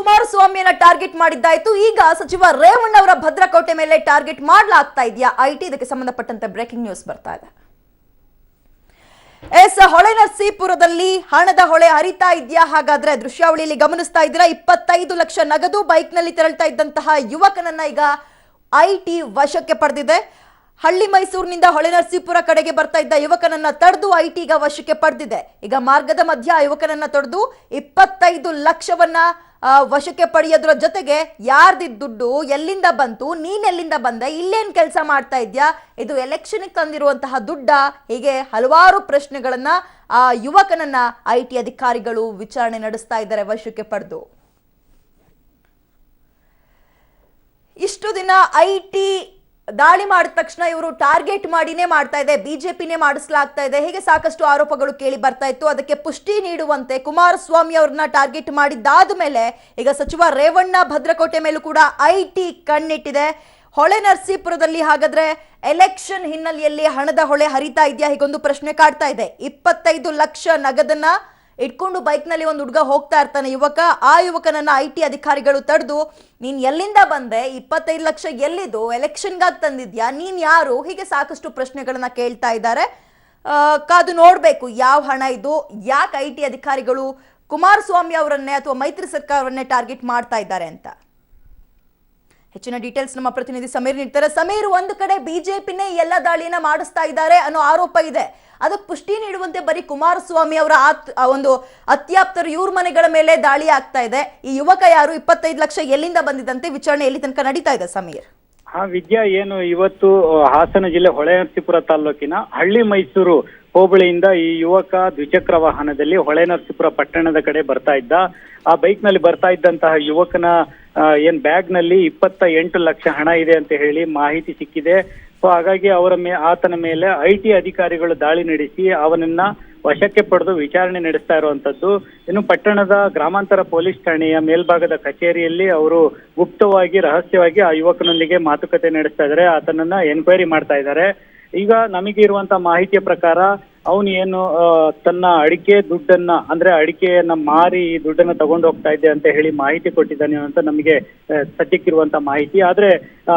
ಕುಮಾರಸ್ವಾಮಿಯನ್ನ target ಮಾಡಿದ್ದಾಯ್ತು. ಈಗ ಸಚಿವ ರೇವಣ್ಣ ಅವರ ಭದ್ರಕೋಟೆ ಮೇಲೆ ಟಾರ್ಗೆಟ್ ಮಾಡಲಾಗ್ತಾ ಇದೆಯಾ ಐಟಿ? ಇದಕ್ಕೆ ಸಂಬಂಧಪಟ್ಟಂತೆ ಬ್ರೇಕಿಂಗ್ ನ್ಯೂಸ್ ಬರ್ತಾ ಇದೆ. ಹೊಳೆನರಸೀಪುರದಲ್ಲಿ ಹಣದ ಹೊಳೆ ಹರಿತಾ ಇದೆಯಾ? ಹಾಗಾದ್ರೆ ದೃಶ್ಯಾವಳಿಯಲ್ಲಿ ಗಮನಿಸ್ತಾ ಇದ್ದೀರಾ, 25 ಲಕ್ಷ ನಗದು ಬೈಕ್ ನಲ್ಲಿ ತೆರಳ್ತಾ ಇದ್ದಂತಹ ಯುವಕನನ್ನ ಈಗ ಐಟಿ ವಶಕ್ಕೆ ಪಡೆದಿದೆ. ಹಳ್ಳಿ ಮೈಸೂರಿನಿಂದ ಹೊಳೆನರಸೀಪುರ ಕಡೆಗೆ ಬರ್ತಾ ಇದ್ದ ಯುವಕನನ್ನ ತಡೆದು ಐಟಿ ಈಗ ವಶಕ್ಕೆ ಪಡೆದಿದೆ. ಈಗ ಮಾರ್ಗದ ಮಧ್ಯ ಆ ಯುವಕನನ್ನ ತಡೆದು 25 ಲಕ್ಷವನ್ನ ವಶಕ್ಕೆ ಪಡೆಯೋದ್ರ ಜೊತೆಗೆ ಯಾರ್ದಿ ದುಡ್ಡು, ಎಲ್ಲಿಂದ ಬಂತು, ನೀನ್ ಎಲ್ಲಿಂದ ಬಂದೆ, ಇಲ್ಲೇನ್ ಕೆಲಸ ಮಾಡ್ತಾ ಇದ್ಯಾ, ಇದು ಎಲೆಕ್ಷನ್ ತಂದಿರುವಂತಹ ದುಡ್ಡ, ಹೀಗೆ ಹಲವಾರು ಪ್ರಶ್ನೆಗಳನ್ನ ಆ ಯುವಕನನ್ನ ಐಟಿ ಅಧಿಕಾರಿಗಳು ವಿಚಾರಣೆ ನಡೆಸ್ತಾ ಇದ್ದಾರೆ ವಶಕ್ಕೆ ಪಡೆದು. ಇಷ್ಟು ದಿನ ಐಟಿ ದಾಳಿ ಮಾಡಿದ ತಕ್ಷಣ ಇವರು ಟಾರ್ಗೆಟ್ ಮಾಡಿನೇ ಮಾಡ್ತಾ ಇದೆ, ಬಿಜೆಪಿನೇ ಮಾಡಿಸಲಾಗ್ತಾ ಇದೆ, ಹೀಗೆ ಸಾಕಷ್ಟು ಆರೋಪಗಳು ಕೇಳಿ ಬರ್ತಾ ಇತ್ತು. ಅದಕ್ಕೆ ಪುಷ್ಟಿ ನೀಡುವಂತೆ ಕುಮಾರಸ್ವಾಮಿ ಅವ್ರನ್ನ ಟಾರ್ಗೆಟ್ ಮಾಡಿದ್ದಾದ ಮೇಲೆ ಈಗ ಸಚಿವ ರೇವಣ್ಣ ಭದ್ರಕೋಟೆ ಮೇಲೂ ಕೂಡ ಐಟಿ ಕಣ್ಣಿಟ್ಟಿದೆ. ಹೊಳೆನರಸೀಪುರದಲ್ಲಿ ಹಾಗಾದ್ರೆ ಎಲೆಕ್ಷನ್ ಹಿನ್ನೆಲೆಯಲ್ಲಿ ಹಣದ ಹೊಳೆ ಹರಿತಾ ಇದೆಯಾ, ಹೀಗೊಂದು ಪ್ರಶ್ನೆ ಕಾಡ್ತಾ ಇದೆ. 25 ಲಕ್ಷ ನಗದನ್ನ ಇಟ್ಕೊಂಡು ಬೈಕ್ ನಲ್ಲಿ ಒಂದು ಹುಡುಗ ಹೋಗ್ತಾ ಇರ್ತಾನೆ ಯುವಕ. ಆ ಯುವಕನನ್ನ ಐಟಿ ಅಧಿಕಾರಿಗಳು ತಡೆದು, ನೀನ್ ಎಲ್ಲಿಂದ ಬಂದೆ, 25 ಲಕ್ಷ ಎಲ್ಲಿದು, ಎಲೆಕ್ಷನ್ಗಾಗಿ ತಂದಿದ್ಯಾ, ನೀನ್ ಯಾರು, ಹೀಗೆ ಸಾಕಷ್ಟು ಪ್ರಶ್ನೆಗಳನ್ನ ಕೇಳ್ತಾ ಇದ್ದಾರೆ. ಕಾದು ನೋಡ್ಬೇಕು ಯಾವ ಹಣ ಇದು, ಯಾಕೆ ಐಟಿ ಅಧಿಕಾರಿಗಳು ಕುಮಾರಸ್ವಾಮಿ ಅವರನ್ನೇ ಅಥವಾ ಮೈತ್ರಿ ಸರ್ಕಾರವನ್ನೇ ಟಾರ್ಗೆಟ್ ಮಾಡ್ತಾ ಇದ್ದಾರೆ ಅಂತ. ಹೆಚ್ಚಿನ ಡೀಟೇಲ್ಸ್ ನಮ್ಮ ಪ್ರತಿನಿಧಿ ಸಮೀರ್ ನೀಡ್ತಾರೆ. ಸಮೀರ್, ಒಂದು ಕಡೆ ಬಿಜೆಪಿನೇ ಎಲ್ಲ ದಾಳಿಯನ್ನ ಮಾಡಿಸ್ತಾ ಇದ್ದಾರೆ ಅನ್ನೋ ಆರೋಪ ಇದೆ, ಅದಕ್ಕೆ ಪುಷ್ಟಿ ನೀಡುವಂತೆ ಬರೀ ಕುಮಾರಸ್ವಾಮಿ ಅವರ ಒಂದು ಅತ್ಯಾಪ್ತರು ಇವ್ರ ಮನೆಗಳ ಮೇಲೆ ದಾಳಿ ಆಗ್ತಾ ಇದೆ. ಈ ಯುವಕ ಯಾರು, 25 ಲಕ್ಷ ಎಲ್ಲಿಂದ ಬಂದಿದಂತೆ, ವಿಚಾರಣೆ ಎಲ್ಲಿ ತನಕ ನಡೀತಾ ಇದೆ ಸಮೀರ್? ವಿದ್ಯಾ, ಏನು ಇವತ್ತು ಹಾಸನ ಜಿಲ್ಲೆ ಹೊಳೆನರಸೀಪುರ ತಾಲೂಕಿನ ಹಳ್ಳಿ ಮೈಸೂರು ಹೋಬಳಿಯಿಂದ ಈ ಯುವಕ ದ್ವಿಚಕ್ರ ವಾಹನದಲ್ಲಿ ಹೊಳೆನರಸೀಪುರ ಪಟ್ಟಣದ ಕಡೆ ಬರ್ತಾ ಇದ್ದ. ಆ ಬೈಕ್ ನಲ್ಲಿ ಬರ್ತಾ ಇದ್ದಂತಹ ಯುವಕನ ಏನ್ ಬ್ಯಾಗ್ ನಲ್ಲಿ 28 ಲಕ್ಷ ಹಣ ಇದೆ ಅಂತ ಹೇಳಿ ಮಾಹಿತಿ ಸಿಕ್ಕಿದೆ. ಸೊ ಹಾಗಾಗಿ ಆತನ ಮೇಲೆ ಐಟಿ ಅಧಿಕಾರಿಗಳು ದಾಳಿ ನಡೆಸಿ ಅವನನ್ನ ವಶಕ್ಕೆ ಪಡೆದು ವಿಚಾರಣೆ ನಡೆಸ್ತಾ ಇರುವಂತದ್ದು. ಇನ್ನು ಪಟ್ಟಣದ ಗ್ರಾಮಾಂತರ ಪೊಲೀಸ್ ಠಾಣೆಯ ಮೇಲ್ಭಾಗದ ಕಚೇರಿಯಲ್ಲಿ ಅವರು ಗುಪ್ತವಾಗಿ ರಹಸ್ಯವಾಗಿ ಆ ಯುವಕನೊಂದಿಗೆ ಮಾತುಕತೆ ನಡೆಸ್ತಾ ಇದ್ದಾರೆ, ಆತನನ್ನ ಎನ್ಕ್ವೈರಿ ಮಾಡ್ತಾ ಇದ್ದಾರೆ. ಈಗ ನಮಗೆ ಇರುವಂತ ಮಾಹಿತಿಯ ಪ್ರಕಾರ ಅವನು ಏನು ತನ್ನ ಅಡಿಕೆ ದುಡ್ಡನ್ನ, ಅಂದ್ರೆ ಅಡಿಕೆಯನ್ನ ಮಾರಿ ಈ ದುಡ್ಡನ್ನ ತಗೊಂಡು ಹೋಗ್ತಾ ಇದ್ದೆ ಅಂತ ಹೇಳಿ ಮಾಹಿತಿ ಕೊಟ್ಟಿದ್ದಾನೆ ಅಂತ ನಮಗೆ ಸದ್ಯಕ್ಕಿರುವಂತ ಮಾಹಿತಿ. ಆದ್ರೆ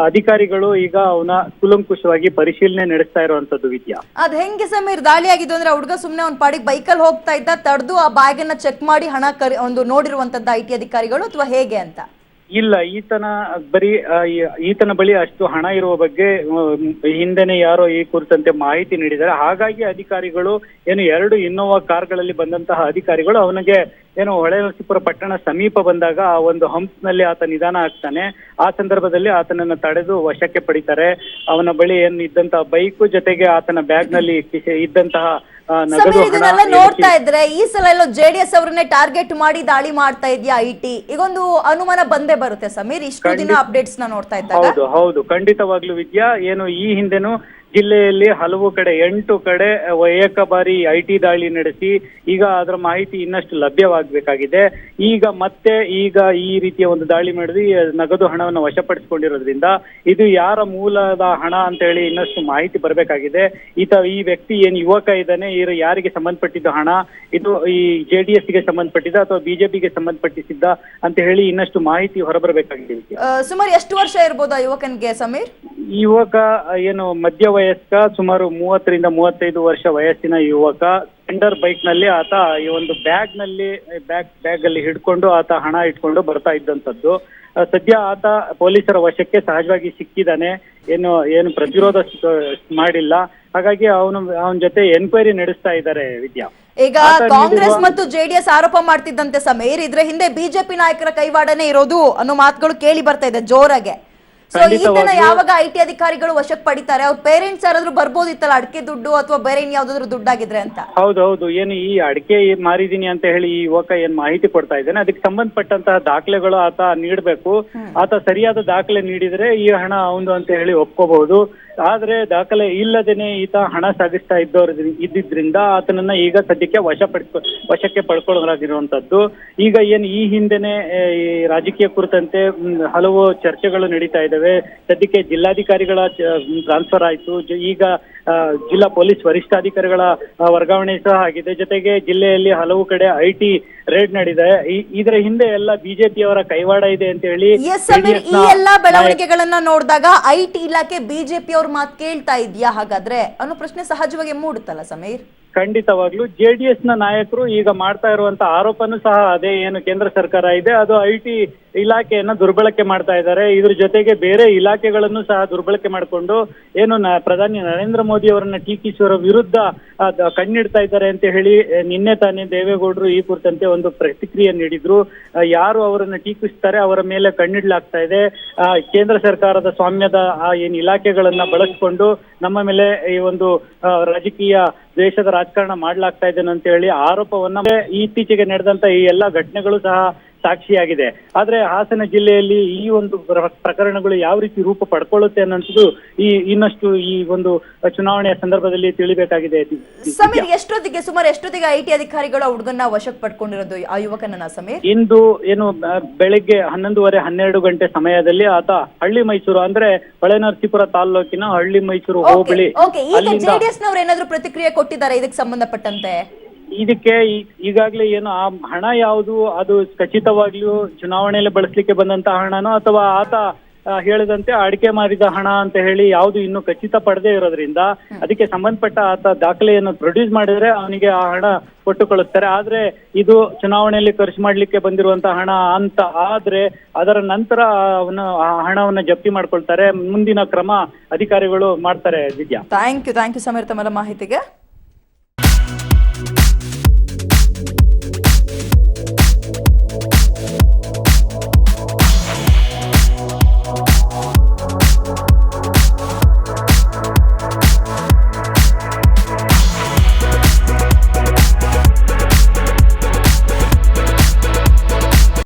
ಅಧಿಕಾರಿಗಳು ಈಗ ಅವನ ಕೂಲಂಕುಷವಾಗಿ ಪರಿಶೀಲನೆ ನಡೆಸ್ತಾ ಇರುವಂತದ್ದು. ವಿದ್ಯಾ, ಅದ್ ಹೆಂಗೆ ಸಮೀರ್ ದಾಳಿ ಆಗಿದ್ದು ಅಂದ್ರೆ ಹುಡುಗ ಸುಮ್ನೆ ಅವ್ನ ಪಾಡಿಗೆ ಬೈಕಲ್ಲಿ ಹೋಗ್ತಾ ಇದ್ದ, ತಡೆದು ಆ ಬ್ಯಾಗ್ ಅನ್ನ ಚೆಕ್ ಮಾಡಿ ಹಣ ಒಂದು ನೋಡಿರುವಂತದ್ದು ಐಟಿ ಅಧಿಕಾರಿಗಳು ಅಥವಾ ಹೇಗೆ ಅಂತ? ಇಲ್ಲ, ಈತನ ಬಳಿ ಅಷ್ಟು ಹಣ ಇರುವ ಬಗ್ಗೆ ಹಿಂದೆನೆ ಯಾರೋ ಈ ಕುರಿತಂತೆ ಮಾಹಿತಿ ನೀಡಿದ್ದಾರೆ. ಹಾಗಾಗಿ ಅಧಿಕಾರಿಗಳು ಏನು 2 ಇನ್ನೋವಾ ಕಾರ್ಗಳಲ್ಲಿ ಬಂದಂತಹ ಅಧಿಕಾರಿಗಳು ಅವನಿಗೆ ಏನು ಹೊಳೆನರಸೀಪುರ ಪಟ್ಟಣ ಸಮೀಪ ಬಂದಾಗ ಆ ಒಂದು ಹಂಪ್ ನಲ್ಲಿ ಆತ ನಿಧಾನ ಆಗ್ತಾನೆ. ಆ ಸಂದರ್ಭದಲ್ಲಿ ಆತನನ್ನ ತಡೆದು ವಶಕ್ಕೆ ಪಡಿತಾರೆ. ಅವನ ಬಳಿ ಏನು ಇದ್ದಂತಹ ಬೈಕು ಜೊತೆಗೆ ಆತನ ಬ್ಯಾಗ್ ನಲ್ಲಿ ಇದ್ದಂತಹ ನೋಡ್ತಾ ಇದ್ರೆ ಈ ಸಲ ಎಲ್ಲೋ ಜೆಡಿಎಸ್ ಅವರನ್ನೇ ಟಾರ್ಗೆಟ್ ಮಾಡಿ ದಾಳಿ ಮಾಡ್ತಾ ಇದೆಯಾ ಐಟಿ? ಈಗೊಂದು ಅನುಮಾನ ಬಂದೇ ಬರುತ್ತೆ ಸಮೀರ್, ಇಷ್ಟು ದಿನ ಅಪ್ಡೇಟ್ಸ್ ನೋಡ್ತಾ ಇದ್ದಾಗ. ಹೌದು, ಖಂಡಿತವಾಗ್ಲೂ ವಿದ್ಯಾ. ಏನು ಈ ಹಿಂದೆನೂ ಜಿಲ್ಲೆಯಲ್ಲಿ ಹಲವು ಕಡೆ 8 ಕಡೆ ಏಕ ಬಾರಿ ಐಟಿ ದಾಳಿ ನಡೆಸಿ ಈಗ ಅದರ ಮಾಹಿತಿ ಇನ್ನಷ್ಟು ಲಭ್ಯವಾಗಬೇಕಾಗಿದೆ. ಈಗ ಈ ರೀತಿಯ ಒಂದು ದಾಳಿ ಮಾಡಿದ್ವಿ, ನಗದು ಹಣವನ್ನು ವಶಪಡಿಸಿಕೊಂಡಿರೋದ್ರಿಂದ ಇದು ಯಾರ ಮೂಲದ ಹಣ ಅಂತ ಹೇಳಿ ಇನ್ನಷ್ಟು ಮಾಹಿತಿ ಬರಬೇಕಾಗಿದೆ. ಈ ವ್ಯಕ್ತಿ ಏನ್ ಯುವಕ ಇದ್ದಾನೆ, ಯಾರಿಗೆ ಸಂಬಂಧಪಟ್ಟಿದ್ದ ಹಣ, ಇದು ಈ JDS ಗೆ ಸಂಬಂಧಪಟ್ಟಿದ್ದ ಅಥವಾ ಬಿಜೆಪಿಗೆ ಸಂಬಂಧಪಟ್ಟಿಸಿದ್ದ ಅಂತ ಹೇಳಿ ಇನ್ನಷ್ಟು ಮಾಹಿತಿ ಹೊರಬರಬೇಕಾಗಿದೆ. ಸುಮಾರು ಎಷ್ಟು ವರ್ಷ ಇರ್ಬೋದು ಆ ಯುವಕನಿಗೆ ಸಮೀರ್? ಈ ಯುವಕ ಏನು ಮಧ್ಯ ವಯಸ್ಕ, ಸುಮಾರು 30 ರಿಂದ 35 ವರ್ಷ ವಯಸ್ಸಿನ ಯುವಕ. ಸ್ಪೆಂಡರ್ ಬೈಕ್ ನಲ್ಲಿ ಆತ ಈ ಒಂದು ಬ್ಯಾಗ್ ಅಲ್ಲಿ ಹಿಡ್ಕೊಂಡು ಆತ ಹಣ ಇಟ್ಕೊಂಡು ಬರ್ತಾ ಇದ್ದಂಥದ್ದು. ಸದ್ಯ ಆತ ಪೊಲೀಸರ ವಶಕ್ಕೆ ಸಹಜವಾಗಿ ಸಿಕ್ಕಿದ್ದಾನೆ, ಏನು ಪ್ರತಿರೋಧ ಮಾಡಿಲ್ಲ. ಹಾಗಾಗಿ ಅವನ ಜೊತೆ ಎನ್ಕ್ವೈರಿ ನಡೆಸ್ತಾ ಇದ್ದಾರೆ. ವಿದ್ಯಾ, ಈಗ ಕಾಂಗ್ರೆಸ್ ಮತ್ತು ಜೆಡಿಎಸ್ ಆರೋಪ ಮಾಡ್ತಿದ್ದಂತೆ ಸಮೀರ್, ಇದ್ರ ಹಿಂದೆ ಬಿಜೆಪಿ ನಾಯಕರ ಕೈವಾಡನೆ ಇರೋದು ಅನ್ನೋ ಮಾತುಗಳು ಕೇಳಿ ಬರ್ತಾ ಇದೆ ಜೋರಾಗೆ. ಸೊ ಈತನ ಯಾವಾಗ ಐಟಿ ಅಧಿಕಾರಿಗಳು ವಶಕ್ಕೆ ಪಡಿತಾರೆ, ಅವ್ರ ಪೇರೆಂಟ್ಸ್ ಯಾರಾದ್ರೂ ಬರ್ಬೋದಿತ್ತಲ್ಲ, ಅಡಿಕೆ ದುಡ್ಡು ಅಥವಾ ಬೇರೆ ಇನ್ಯಾವ್ದಾದ್ರು ದುಡ್ಡಾಗಿದ್ರೆ ಅಂತ? ಹೌದು, ಏನು ಈ ಅಡಿಕೆ ಮಾರಿದೀನಿ ಅಂತ ಹೇಳಿ ಈ ಯುವಕ ಏನ್ ಮಾಹಿತಿ ಕೊಡ್ತಾ ಇದ್ದಾನೆ, ಅದಕ್ಕೆ ಸಂಬಂಧಪಟ್ಟಂತಹ ದಾಖಲೆಗಳು ಆತ ನೀಡಬೇಕು. ಆತ ಸರಿಯಾದ ದಾಖಲೆ ನೀಡಿದ್ರೆ ಈ ಹಣ ಅವಂದು ಅಂತ ಹೇಳಿ ಒಪ್ಕೋಬಹುದು. ಆದ್ರೆ ದಾಖಲೆ ಇಲ್ಲದೇನೆ ಈತ ಹಣ ಸಾಗಿಸ್ತಾ ಇದ್ದಿದ್ರಿಂದ ಆತನನ್ನ ಈಗ ಸದ್ಯಕ್ಕೆ ವಶಕ್ಕೆ ಪಡ್ಕೊಳ್ಳಲಾಗಿರುವಂತದ್ದು. ಈಗ ಈ ಹಿಂದೆನೆ ಈ ರಾಜಕೀಯ ಕುರಿತಂತೆ ಹಲವು ಚರ್ಚೆಗಳು ನಡೀತಾ ಇದ್ದಾವೆ. ಸದ್ಯಕ್ಕೆ ಜಿಲ್ಲಾಧಿಕಾರಿಗಳ ಟ್ರಾನ್ಸ್ಫರ್ ಆಯ್ತು, ಈಗ ಜಿಲ್ಲಾ ಪೊಲೀಸ್ ವರಿಷ್ಠಾಧಿಕಾರಿಗಳ ವರ್ಗಾವಣೆ ಸಹ ಆಗಿದೆ. ಜೊತೆಗೆ ಜಿಲ್ಲೆಯಲ್ಲಿ ಹಲವು ಕಡೆ ಐಟಿ ರೇಡ್ ನಡೆದಿದೆ. ಇದರ ಹಿಂದೆ ಎಲ್ಲ ಬಿಜೆಪಿಯವರ ಕೈವಾಡ ಇದೆ ಅಂತ ಹೇಳಿ ಎಸ್ ಸಮೀರ್, ಈ ಎಲ್ಲಾ ಬೆಳವಣಿಗೆಗಳನ್ನ ನೋಡಿದಾಗ ಐಟಿ ಇಲಾಖೆ ಬಿಜೆಪಿ ಅವ್ರ ಮಾತು ಕೇಳ್ತಾ ಇದೆಯಾ ಹಾಗಾದ್ರೆ ಅನ್ನೋ ಪ್ರಶ್ನೆ ಸಹಜವಾಗಿ ಮೂಡುತ್ತಲ್ಲ ಸಮೀರ್? ಖಂಡಿತವಾಗ್ಲೂ ಜೆಡಿಎಸ್ ನ ನಾಯಕರು ಈಗ ಮಾಡ್ತಾ ಇರುವಂತ ಆರೋಪನೂ ಸಹ ಅದೇ. ಏನು ಕೇಂದ್ರ ಸರ್ಕಾರ ಇದೆ ಅದು ಐಟಿ ಇಲಾಖೆಯನ್ನ ದುರ್ಬಳಕೆ ಮಾಡ್ತಾ ಇದ್ದಾರೆ. ಇದ್ರ ಜೊತೆಗೆ ಬೇರೆ ಇಲಾಖೆಗಳನ್ನು ಸಹ ದುರ್ಬಳಕೆ ಮಾಡಿಕೊಂಡು ಏನು ಪ್ರಧಾನಿ ನರೇಂದ್ರ ಮೋದಿ ಅವರನ್ನ ಟೀಕಿಸುವ ವಿರುದ್ಧ ಕಣ್ಣಿಡ್ತಾ ಇದ್ದಾರೆ ಅಂತ ಹೇಳಿ ನಿನ್ನೆ ತಾನೇ ದೇವೇಗೌಡರು ಈ ಕುರಿತಂತೆ ಒಂದು ಪ್ರತಿಕ್ರಿಯೆ ನೀಡಿದ್ರು. ಯಾರು ಅವರನ್ನ ಟೀಕಿಸ್ತಾರೆ ಅವರ ಮೇಲೆ ಕಣ್ಣಿಡ್ಲಾಗ್ತಾ ಇದೆ. ಕೇಂದ್ರ ಸರ್ಕಾರದ ಸ್ವಾಮ್ಯದ ಏನ್ ಇಲಾಖೆಗಳನ್ನ ಬಳಸಿಕೊಂಡು ನಮ್ಮ ಮೇಲೆ ಈ ಒಂದು ರಾಜಕೀಯ ದೇಶದ ರಾಜಕಾರಣ ಮಾಡ್ಲಾಗ್ತಾ ಇದೆ ಅಂತ ಹೇಳಿ ಆರೋಪವನ್ನ ಇತ್ತೀಚೆಗೆ ನಡೆದಂತ ಈ ಎಲ್ಲಾ ಘಟನೆಗಳು ಸಹ ಸಾಕ್ಷಿಯಾಗಿದೆ. ಆದ್ರೆ ಹಾಸನ ಜಿಲ್ಲೆಯಲ್ಲಿ ಈ ಒಂದು ಪ್ರಕರಣಗಳು ಯಾವ ರೀತಿ ರೂಪ ಪಡ್ಕೊಳ್ಳುತ್ತೆ ಅನ್ನೋದು ಇನ್ನಷ್ಟು ಈ ಒಂದು ಚುನಾವಣೆಯ ಸಂದರ್ಭದಲ್ಲಿ ತಿಳಿಬೇಕಾಗಿದೆ. ಸಮೀರ್, ಸುಮಾರು ಎಷ್ಟೊತ್ತಿಗೆ ಐಟಿ ಅಧಿಕಾರಿಗಳು ಆ ಹುಡುಗನ್ನ ವಶಕ್ಕೆ ಪಡ್ಕೊಂಡಿರೋದು, ಆ ಯುವಕನನ್ನ ಸಮೀರ್? ಇಂದು ಏನು ಬೆಳಗ್ಗೆ 11:30 12 ಗಂಟೆ ಸಮಯದಲ್ಲಿ ಆತ ಹಳ್ಳಿ ಮೈಸೂರು ಅಂದ್ರೆ ಹೊಳೆನರಸೀಪುರ ತಾಲ್ಲೂಕಿನ ಹಳ್ಳಿ ಮೈಸೂರು ಹೋಬಳಿ. ಜೆಡಿಎಸ್ ನವರು ಏನಾದ್ರು ಪ್ರತಿಕ್ರಿಯೆ ಕೊಟ್ಟಿದ್ದಾರೆ ಇದಕ್ಕೆ ಸಂಬಂಧಪಟ್ಟಂತೆ? ಇದಕ್ಕೆ ಈಗಾಗಲೇ ಏನು ಆ ಹಣ ಯಾವುದು ಅದು ಖಚಿತವಾಗ್ಲೂ ಚುನಾವಣೆಯಲ್ಲಿ ಬಳಸಲಿಕ್ಕೆ ಬಂದಂತ ಹಣನೋ ಅಥವಾ ಆತ ಹೇಳಿದಂತೆ ಅಡಿಕೆ ಮಾರಿದ ಹಣ ಅಂತ ಹೇಳಿ ಯಾವುದು ಇನ್ನು ಖಚಿತ ಪಡದೇ ಇರೋದ್ರಿಂದ ಅದಕ್ಕೆ ಸಂಬಂಧಪಟ್ಟ ಆತ ದಾಖಲೆಯನ್ನು ಪ್ರೊಡ್ಯೂಸ್ ಮಾಡಿದ್ರೆ ಅವನಿಗೆ ಆ ಹಣ ಕೊಟ್ಟು ಕಳಿಸ್ತಾರೆ. ಆದ್ರೆ ಇದು ಚುನಾವಣೆಯಲ್ಲಿ ಖರ್ಚು ಮಾಡ್ಲಿಕ್ಕೆ ಬಂದಿರುವಂತಹ ಹಣ ಅಂತ ಆದ್ರೆ ಅದರ ನಂತರ ಆ ಹಣವನ್ನ ಜಪ್ತಿ ಮಾಡ್ಕೊಳ್ತಾರೆ. ಮುಂದಿನ ಕ್ರಮ ಅಧಿಕಾರಿಗಳು ಮಾಡ್ತಾರೆ. ವಿದ್ಯಾ, ಥ್ಯಾಂಕ್ ಯು ಸಮೀರ್ ತಮ್ಮ ಮಾಹಿತಿಗೆ.